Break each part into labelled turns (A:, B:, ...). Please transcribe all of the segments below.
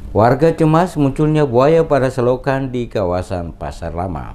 A: Warga cemas munculnya buaya pada selokan di kawasan Pasar Lama.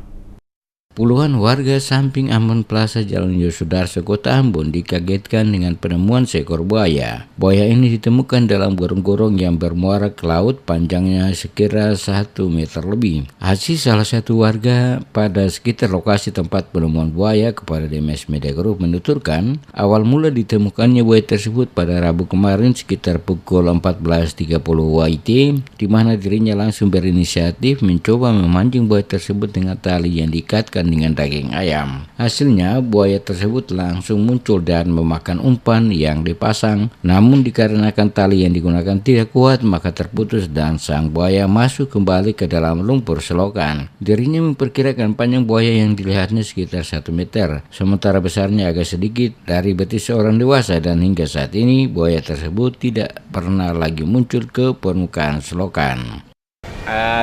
A: Puluhan warga samping Ambon Plaza Jalan Yosudarso, Kota Ambon dikagetkan dengan penemuan seekor buaya. Buaya ini ditemukan dalam gorong-gorong yang bermuara ke laut, panjangnya sekira 1 meter lebih. Hasil salah satu warga pada sekitar lokasi tempat penemuan buaya kepada DMS Media Group menuturkan, awal mula ditemukannya buaya tersebut pada Rabu kemarin sekitar pukul 14.30 WIT, di mana dirinya langsung berinisiatif mencoba memancing buaya tersebut dengan tali yang diikatkan dengan daging ayam. Hasilnya buaya tersebut langsung muncul dan memakan umpan yang dipasang, namun dikarenakan tali yang digunakan tidak kuat maka terputus dan sang buaya masuk kembali ke dalam lumpur selokan. Dirinya memperkirakan panjang buaya yang dilihatnya sekitar 1 meter, sementara besarnya agak sedikit dari betis seorang dewasa, dan hingga saat ini buaya tersebut tidak pernah lagi muncul ke permukaan selokan.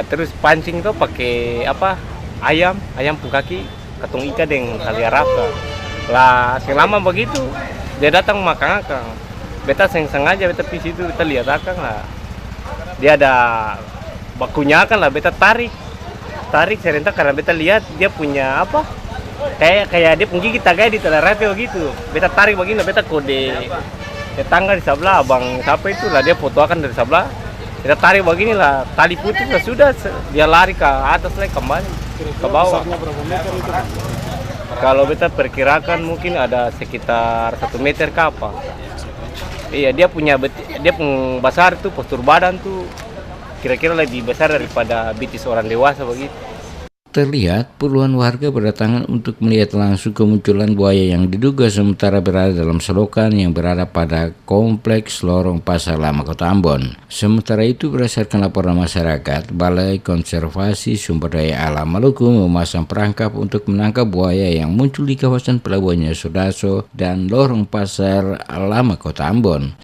B: Terus pancing tuh pakai ayam pungkaki, katung ikan dengan tali araka. Lah selama begitu dia datang makan akang. Beta sengaja beta di situ beta lihat akang lah. Dia ada bakunya akang lah, beta tarik serentak karena beta lihat dia punya kayak dia punya gigi tagay di telerate begitu. Beta tarik begini, beta kode tetangga di sebelah, abang siapa itu lah, dia foto akan dari sebelah. Kita tarik begini lah, tali putus lah, sudah dia lari ke atas lagi kembali ke bawah. Kalau beta perkirakan mungkin ada sekitar 1 meter ke apa. Iya, dia punya besar tuh, postur badan tuh kira-kira lebih besar daripada betis orang dewasa begitu.
A: Terlihat puluhan warga berdatangan untuk melihat langsung kemunculan buaya yang diduga sementara berada dalam selokan yang berada pada kompleks lorong Pasar Lama, Kota Ambon. Sementara itu, berdasarkan laporan masyarakat, Balai Konservasi Sumber Daya Alam Maluku memasang perangkap untuk menangkap buaya yang muncul di kawasan Pelabuhan Yosudarso dan lorong Pasar Lama, Kota Ambon.